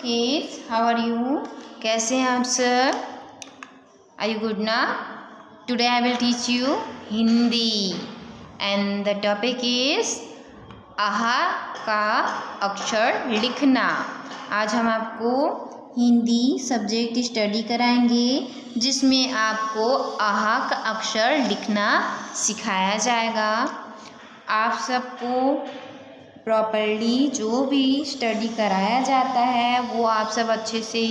kids, how are you? कैसे हैं आप सब? Are you good now? Today I will teach you Hindi and the topic is आहा का अक्षर लिखना। आज हम आपको हिंदी सब्जेक्ट स्टडी कराएंगे जिसमें आपको आहा का अक्षर लिखना सिखाया जाएगा। आप सबको प्रॉपर्ली जो भी स्टडी कराया जाता है वो आप सब अच्छे से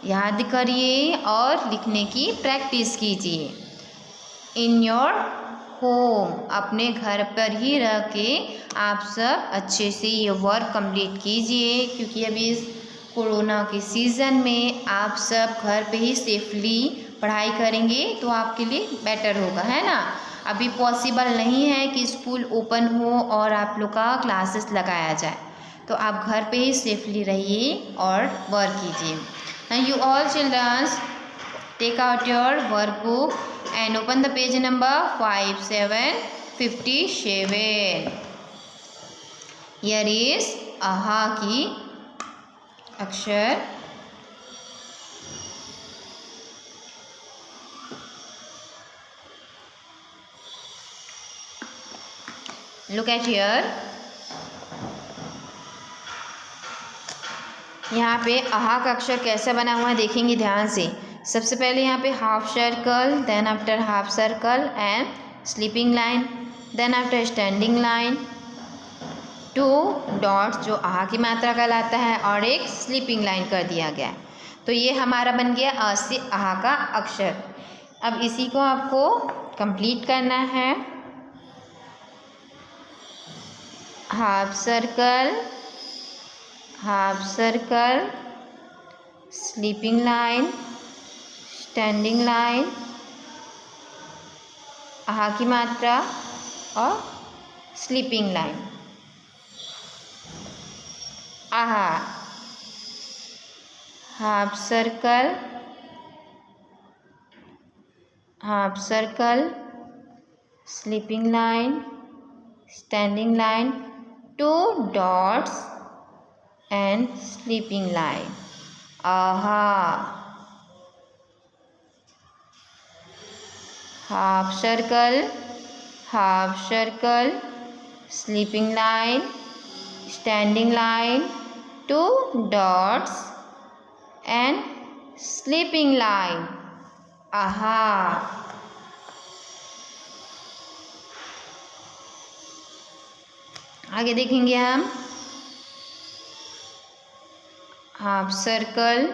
याद करिए और लिखने की प्रैक्टिस कीजिए। इन योर होम, अपने घर पर ही रह के आप सब अच्छे से ये वर्क कंप्लीट कीजिए, क्योंकि अभी इस कोरोना के सीज़न में आप सब घर पे ही सेफली पढ़ाई करेंगे तो आपके लिए बेटर होगा, है ना। अभी पॉसिबल नहीं है कि स्कूल ओपन हो और आप लोग का क्लासेस लगाया जाए, तो आप घर पे ही सेफली रहिए और वर्क कीजिए। You all childrens take out your workbook and open the page number 5757. Here is आहा की अक्षर। Look at here. यहाँ पे आहा का अक्षर कैसा बना हुआ है देखेंगे ध्यान से। सबसे पहले यहाँ पे half circle, then after half circle and sleeping line, then after standing line, 2 dots जो आहा की मात्रा कहलाता है और एक स्लीपिंग लाइन कर दिया गया है। तो ये हमारा बन गया अ से आहा का अक्षर। अब इसी को आपको कंप्लीट करना है। Half circle, half circle, sleeping line, standing line, आहा की मात्रा और स्लीपिंग लाइन। आहा, half circle, half circle, sleeping line, standing line, 2 dots and sleeping line. आहा, half circle, half circle, sleeping line, standing line, 2 dots and sleeping line. आहा। आगे देखेंगे हम। Half circle,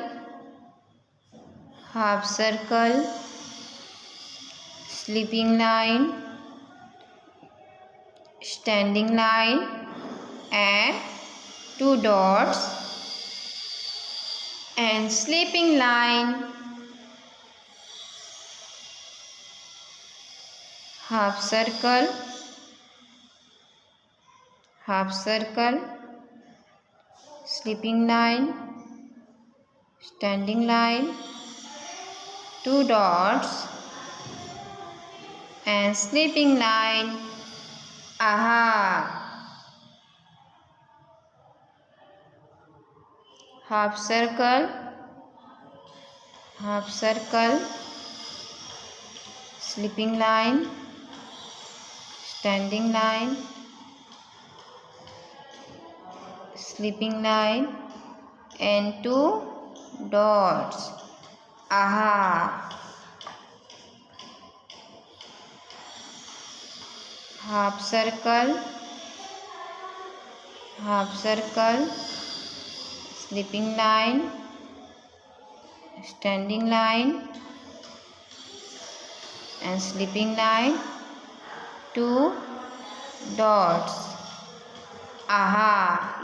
half circle, sleeping line, standing line and 2 dots and sleeping line. Half circle, half circle, sleeping line, standing line, 2 dots and sleeping line. आहा। Half circle, half circle, sleeping line, standing line, sleeping line and 2 dots. आहा। Half circle, half circle, sleeping line, standing line and sleeping line, 2 dots. आहा।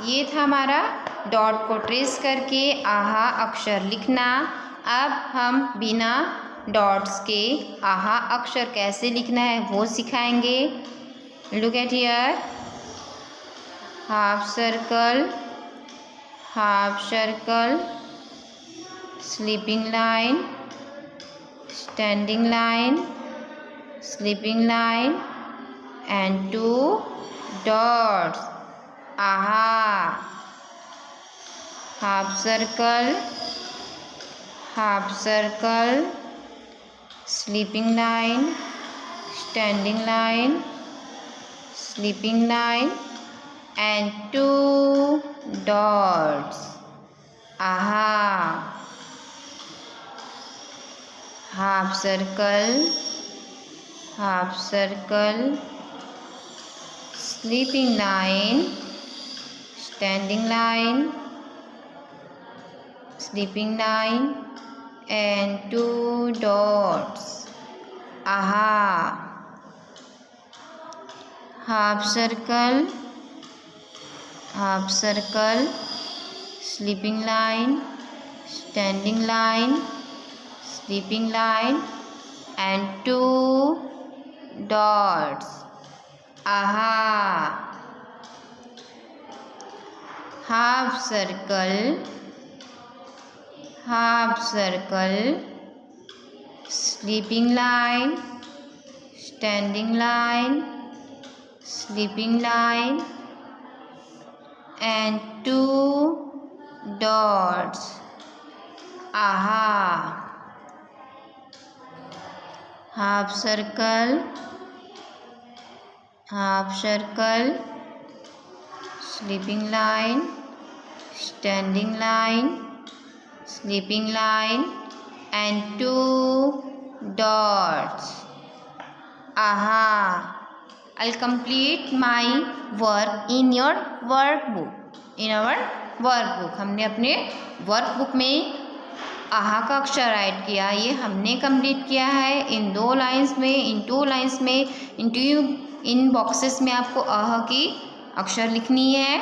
ये था हमारा dot को trace करके आहा अक्षर लिखना। अब हम बिना डॉट्स के आहा अक्षर कैसे लिखना है वो सिखाएंगे। Look at here. Half circle, half circle, sleeping line, standing line, sleeping line and 2 dots. Aha. half circle, half circle, sleeping line, standing line, sleeping line, and two dots. Aha. Half circle, half circle, sleeping line, standing line, sleeping line, and two dots. Aha. Half circle, half circle, sleeping line, standing line, sleeping line, and two dots. Aha. Half circle, half circle, sleeping line, standing line, sleeping line, and two dots. Aha. Half circle, half circle, sleeping line, standing line, sleeping line, and two dots. Aha. I'll complete my work in your workbook. In our workbook. हमने अपने workbook में आहा का अक्षर add किया, ये हमने complete किया है इन दो लाइंस में, इन टू लाइंस में, इन बॉक्सेस में आपको आहा की अक्षर लिखनी है.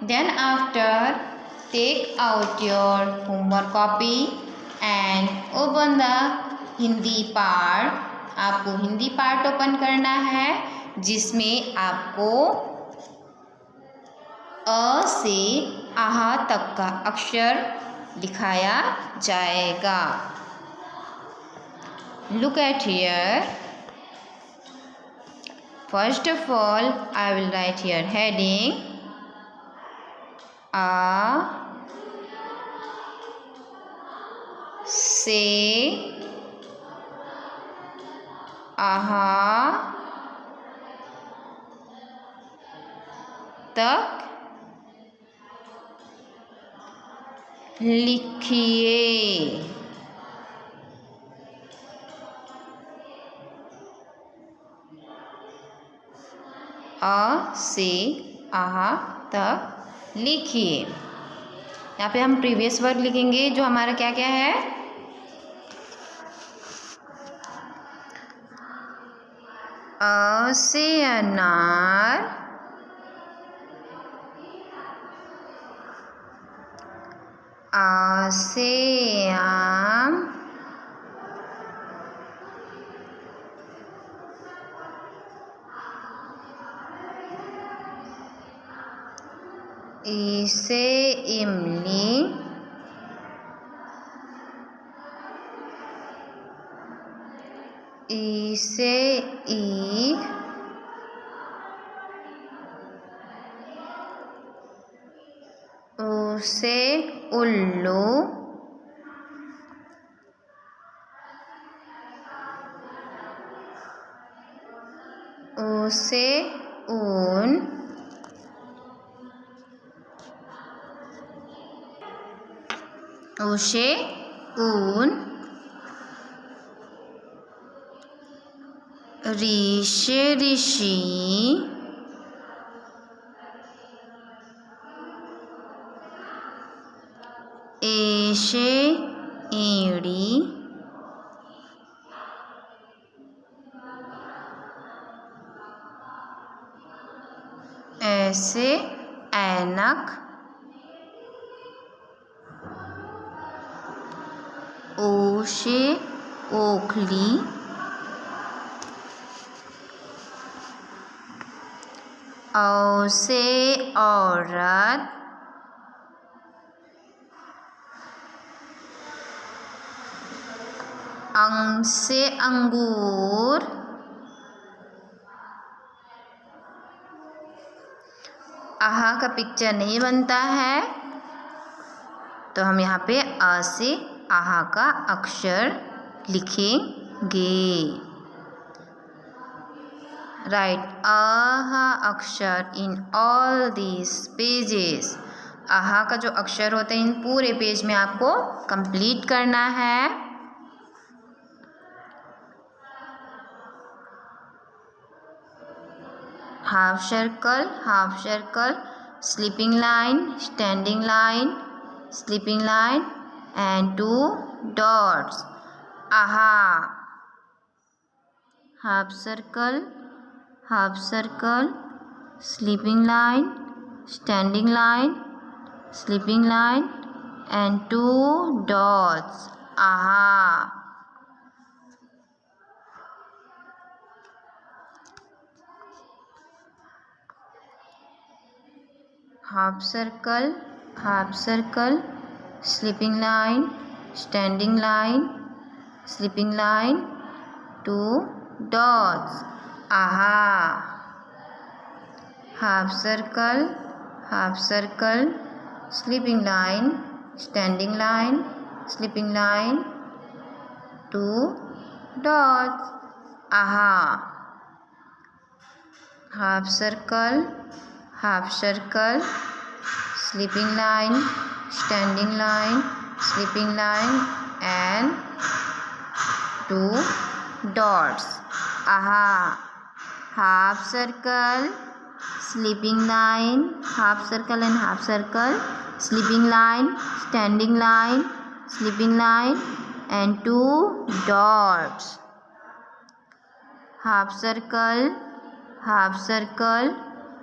Then after take out your homework copy and open the Hindi part. आपको हिंदी पार्ट ओपन करना है जिसमें आपको अ से आहा तक का अक्षर दिखाया जाएगा. Look at here. First of all, I will write here heading A से आहा तक लिखिए. अ से आहा तक लिखिए. यहाँ पे हम प्रीवियस वर्ड लिखेंगे जो हमारा क्या क्या है. अ से अनार, आ से आम, ई से इमली, ई से ईख, ऊ से उल्लू, ऊ से ऊन, ऊ से ऊन, री से ऋषि, ए से एड़ी, ऐसे ऐनक, ओ से ओखली, औ से औरत, अंग से अंगूर, आहा का पिक्चर नहीं बनता है. तो हम यहाँ पे अ से आहा का अक्षर लिखेंगे। राइट आहा अक्षर इन ऑल दीज पेजेस। आहा का जो अक्षर होते हैं इन पूरे पेज में आपको कंप्लीट करना है। Half circle, sleeping line, standing line, sleeping line and 2 dots. Aha. Half circle, sleeping line, standing line, sleeping line and 2 dots. Aha. Half circle, sleeping line, standing line, sleeping line, 2 dots. Aha. Half circle, sleeping line, standing line, sleeping line, 2 dots. Aha. Half circle, sleeping line, standing line, sleeping line and 2 dots. Aha. Half circle, sleeping line, half circle and half circle, sleeping line, standing line, sleeping line and 2 dots. Half circle,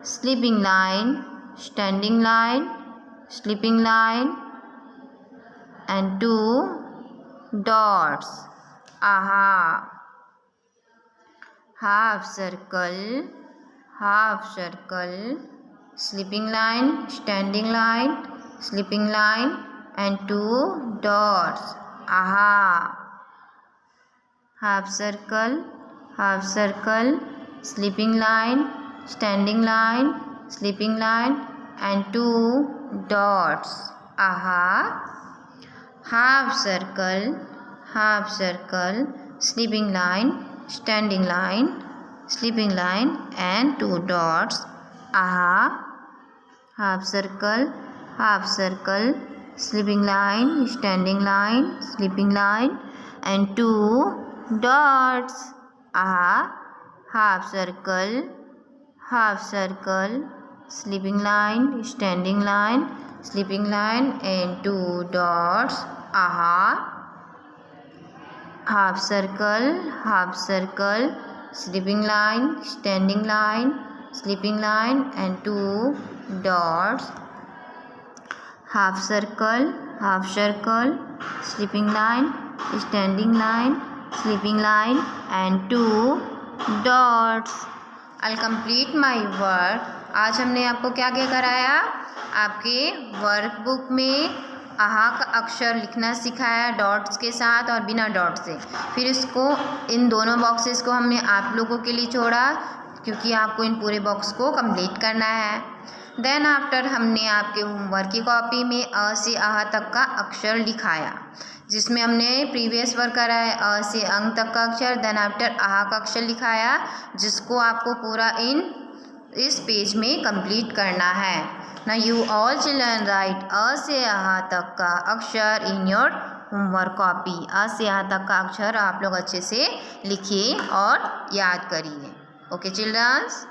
sleeping line, standing line, sleeping line and 2 dots. Aha. Half circle, sleeping line, standing line, sleeping line and 2 dots. Aha. Half circle, sleeping line, standing line, sleeping line and 2 dots. Aha. Half circle, sleeping line, standing line, sleeping line and 2 dots. Aha. Half circle, sleeping line, standing line, sleeping line and 2 dots. Aha. Half circle, sleeping line, standing line, sleeping line and 2 dots. Aha. Half circle, sleeping line, standing line, sleeping line and 2 dots. Half circle, sleeping line, standing line, sleeping line and 2 dots. I'll complete my work. आज हमने आपको क्या क्या कराया? आपके workbook में आहा का अक्षर लिखना सिखाया डॉट्स के साथ और बिना डॉट से। फिर इसको इन दोनों बॉक्सेस को हमने आप लोगों के लिए छोड़ा क्योंकि आपको इन पूरे बॉक्स को कंप्लीट करना है। देन आफ्टर हमने आपके होमवर्क की कॉपी में अ से आहा तक का अक्षर लिखाया, जिसमें हमने प्रीवियस वर्क करा है अ से अंग तक का अक्षर। देन आफ्टर आहा का अक्षर लिखाया, जिसको आपको पूरा इस पेज में कंप्लीट करना है। ना यू ऑल चिल्ड्रन राइट अ से आहा तक का अक्षर इन योर होमवर्क कॉपी। अ से आहा तक का अक्षर आप लोग अच्छे से लिखिए और याद करिए। Okay children's.